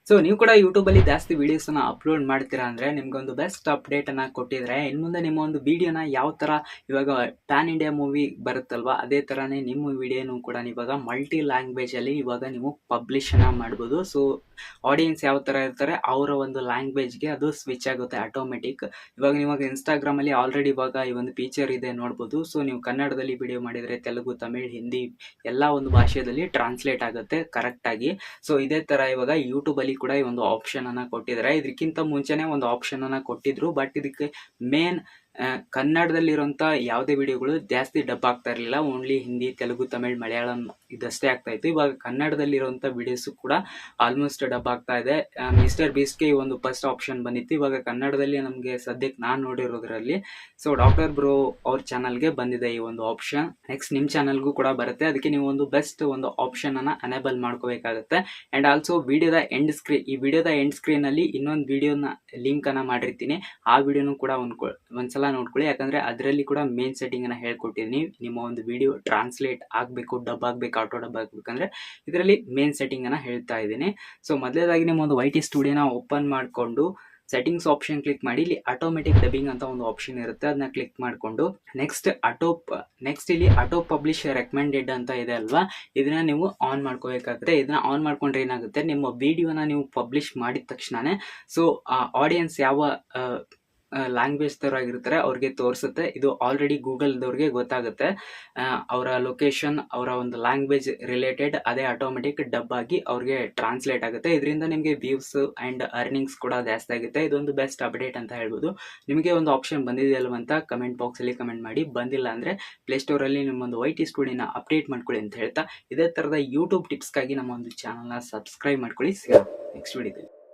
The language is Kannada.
ಸೊ ನೀವು ಕೂಡ ಯೂಟ್ಯೂಬಲ್ಲಿ ಜಾಸ್ತಿ ವೀಡಿಯೋಸನ್ನ ಅಪ್ಲೋಡ್ ಮಾಡ್ತೀರಾ ಅಂದರೆ ನಿಮ್ಗೊಂದು ಬೆಸ್ಟ್ ಅಪ್ಡೇಟನ್ನು ಕೊಟ್ಟಿದ್ರೆ ಇನ್ನು ಮುಂದೆ ನಿಮ್ಮ ಒಂದು ವೀಡಿಯೋನ ಯಾವ ಥರ ಇವಾಗ ಪ್ಯಾನ್ ಇಂಡಿಯಾ ಮೂವಿ ಬರುತ್ತಲ್ವ ಅದೇ ಥರನೇ ನಿಮ್ಮ ವೀಡಿಯೋನು ಕೂಡ ಇವಾಗ ಮಲ್ಟಿ ಲ್ಯಾಂಗ್ವೇಜಲ್ಲಿ ಇವಾಗ ನೀವು ಪಬ್ಲಿಷನ್ನು ಮಾಡ್ಬೋದು. ಸೊ ಆಡಿಯನ್ಸ್ ಯಾವ ಥರ ಇರ್ತಾರೆ ಅವರ ಒಂದು ಲ್ಯಾಂಗ್ವೇಜ್ಗೆ ಅದು ಸ್ವಿಚ್ ಆಗುತ್ತೆ ಆಟೋಮೆಟಿಕ್. ಇವಾಗ ಇನ್ಸ್ಟಾಗ್ರಾಮಲ್ಲಿ ಆಲ್ರೆಡಿ ಇವಾಗ ಈ ಒಂದು ಫೀಚರ್ ಇದೆ ನೋಡ್ಬೋದು. ಸೊ ನೀವು ಕನ್ನಡದಲ್ಲಿ ವಿಡಿಯೋ ಮಾಡಿದರೆ ತೆಲುಗು, ತಮಿಳ್, ಹಿಂದಿ ಎಲ್ಲ ಒಂದು ಭಾಷೆಯಲ್ಲಿ ಟ್ರಾನ್ಸ್ಲೇಟ್ ಆಗುತ್ತೆ ಕರೆಕ್ಟಾಗಿ. ಸೊ ಇದೇ ಥರ ಇವಾಗ ಯೂಟ್ಯೂಬಲ್ಲಿ ಕೂಡ ಈ ಒಂದು ಆಪ್ಷನ್ ಅನ್ನ ಕೊಟ್ಟಿದ್ದಾರೆ. ಇದಕ್ಕಿಂತ ಮುಂಚೆನೆ ಒಂದು ಆಪ್ಷನ್ ಅನ್ನ ಕೊಟ್ಟಿದ್ರು, ಬಟ್ ಇದಕ್ಕೆ ಮೇನ್ ಕನ್ನಡದಲ್ಲಿರುವಂಥ ಯಾವುದೇ ವಿಡಿಯೋಗಳು ಜಾಸ್ತಿ ಡಬ್ ಆಗ್ತಾ ಇರಲಿಲ್ಲ. ಓನ್ಲಿ ಹಿಂದಿ, ತೆಲುಗು, ತಮಿಳ್, ಮಲಯಾಳಂ ಇದಷ್ಟೇ ಆಗ್ತಾ ಇತ್ತು. ಇವಾಗ ಕನ್ನಡದಲ್ಲಿರುವಂಥ ವಿಡಿಯೋಸು ಕೂಡ ಆಲ್ಮೋಸ್ಟ್ ಡಬ್ ಆಗ್ತಾ ಇದೆ. ಮಿಸ್ಟರ್ ಬೀಸ್ಟ್ಗೆ ಈ ಒಂದು ಫಸ್ಟ್ ಆಪ್ಷನ್ ಬಂದಿತ್ತು. ಇವಾಗ ಕನ್ನಡದಲ್ಲಿ ನಮಗೆ ಸದ್ಯಕ್ಕೆ ನಾನು ನೋಡಿರೋದ್ರಲ್ಲಿ ಸೊ ಡಾಕ್ಟರ್ ಬ್ರೋ ಅವ್ರ ಚಾನಲ್ಗೆ ಬಂದಿದೆ ಈ ಒಂದು ಆಪ್ಷನ್. ನೆಕ್ಸ್ಟ್ ನಿಮ್ಮ ಚಾನಲ್ಗೂ ಕೂಡ ಬರುತ್ತೆ. ಅದಕ್ಕೆ ನೀವು ಒಂದು ಬೆಸ್ಟ್ ಒಂದು ಆಪ್ಷನ್ ಅನ್ನ ಅನೇಬಲ್ ಮಾಡ್ಕೋಬೇಕಾಗುತ್ತೆ. ಅಂಡ್ ಆಲ್ಸೋ ಈ ವಿಡಿಯೋದ ಎಂಡ್ ಸ್ಕ್ರೀನ್ ಅಲ್ಲಿ ಇನ್ನೊಂದು ವಿಡಿಯೋನ ಲಿಂಕ್ ಅನ್ನ ಮಾಡಿರ್ತೀನಿ. ಆ ವಿಡಿಯೋನು ಕೂಡ ಒಂದ್ಸಲ ನೋಡ್ಕೊಳ್ಳಿ. ಯಾಕಂದ್ರೆ ಅದರಲ್ಲಿ ಕೂಡ ಮೇನ್ ಸೆಟ್ಟಿಂಗ್ ಅನ್ನ ಹೇಳ್ಕೊಟ್ಟಿದ್ದೀನಿ. ನಿಮ್ಮ ಒಂದು ವಿಡಿಯೋ ಟ್ರಾನ್ಸ್ಲೇಟ್ ಆಗಬೇಕು, ಡಬ್ ಆಗಬೇಕು, ಆಟೋ ಡಬ್ ಆಗಬೇಕಂದ್ರೆ ಇದರಲ್ಲಿ ಮೇನ್ ಸೆಟ್ಟಿಂಗ್ ಅನ್ನ ಹೇಳ್ತಾ ಇದ್ದೀನಿ. ಸೊ ಮೊದಲೇದಾಗಿ ನಿಮ್ಮ ಒಂದು YT ಸ್ಟುಡಿಯೋನ ಓಪನ್ ಮಾಡಿಕೊಂಡು ಸೆಟ್ಟಿಂಗ್ಸ್ ಆಪ್ಷನ್ ಕ್ಲಿಕ್ ಮಾಡಿ. ಇಲ್ಲಿ ಆಟೋಮೆಟಿಕ್ ಡಬ್ಬಿಂಗ್ ಅಂತ ಒಂದು ಆಪ್ಷನ್ ಇರುತ್ತೆ, ಅದನ್ನ ಕ್ಲಿಕ್ ಮಾಡಿಕೊಂಡು ನೆಕ್ಸ್ಟ್ ಇಲ್ಲಿ ಆಟೋ ಪಬ್ಲಿಷ್ ರೆಕಮೆಂಡೆಡ್ ಅಂತ ಇದೆ ಅಲ್ವಾ, ಇದನ್ನ ನೀವು ಆನ್ ಮಾಡ್ಕೋಬೇಕಾಗುತ್ತೆ. ಇದನ್ನ ಆನ್ ಮಾಡ್ಕೊಂಡ್ರೆ ಏನಾಗುತ್ತೆ, ನಿಮ್ಮ ವಿಡಿಯೋನ ನೀವು ಪಬ್ಲಿಷ್ ಮಾಡಿದ ತಕ್ಷಣನೇ ಸೊ ಆಡಿಯನ್ಸ್ ಯಾವ ಲ್ಯಾಂಗ್ವೇಜ್ ಆಗಿರ್ತಾರೆ ಅವ್ರಿಗೆ ತೋರಿಸುತ್ತೆ. ಇದು ಆಲ್ರೆಡಿ ಗೂಗಲ್ದವ್ರಿಗೆ ಗೊತ್ತಾಗುತ್ತೆ. ಅವರ ಲೊಕೇಶನ್, ಅವರ ಒಂದು ಲ್ಯಾಂಗ್ವೇಜ್ ರಿಲೇಟೆಡ್ ಅದೇ ಆಟೋಮೆಟಿಕ್ ಡಬ್ ಆಗಿ ಅವ್ರಿಗೆ ಟ್ರಾನ್ಸ್ಲೇಟ್ ಆಗುತ್ತೆ. ಇದರಿಂದ ನಿಮಗೆ ವ್ಯೂಸ್ ಆ್ಯಂಡ್ ಅರ್ನಿಂಗ್ಸ್ ಕೂಡ ಜಾಸ್ತಿ ಆಗುತ್ತೆ. ಇದೊಂದು ಬೆಸ್ಟ್ ಅಪ್ಡೇಟ್ ಅಂತ ಹೇಳ್ಬೋದು. ನಿಮಗೆ ಒಂದು ಆಪ್ಷನ್ ಬಂದಿದೆಯಲ್ವಂತ ಕಮೆಂಟ್ ಬಾಕ್ಸಲ್ಲಿ ಕಮೆಂಟ್ ಮಾಡಿ. ಬಂದಿಲ್ಲ ಅಂದರೆ ಪ್ಲೇಸ್ಟೋರಲ್ಲಿ ನಿಮ್ಮೊಂದು YT ಸ್ಟುಡಿಯೋನ ಅಪ್ಡೇಟ್ ಮಾಡ್ಕೊಳ್ಳಿ ಅಂತ ಹೇಳ್ತಾ, ಇದೇ ಥರದ ಯೂಟ್ಯೂಬ್ ಟಿಪ್ಸ್ಗಾಗಿ ನಮ್ಮ ಒಂದು ಚಾನಲ್ನ ಸಬ್ಸ್ಕ್ರೈಬ್ ಮಾಡ್ಕೊಳ್ಳಿ. ನೆಕ್ಸ್ಟ್ ವಿಡಿಯೋದಲ್ಲಿ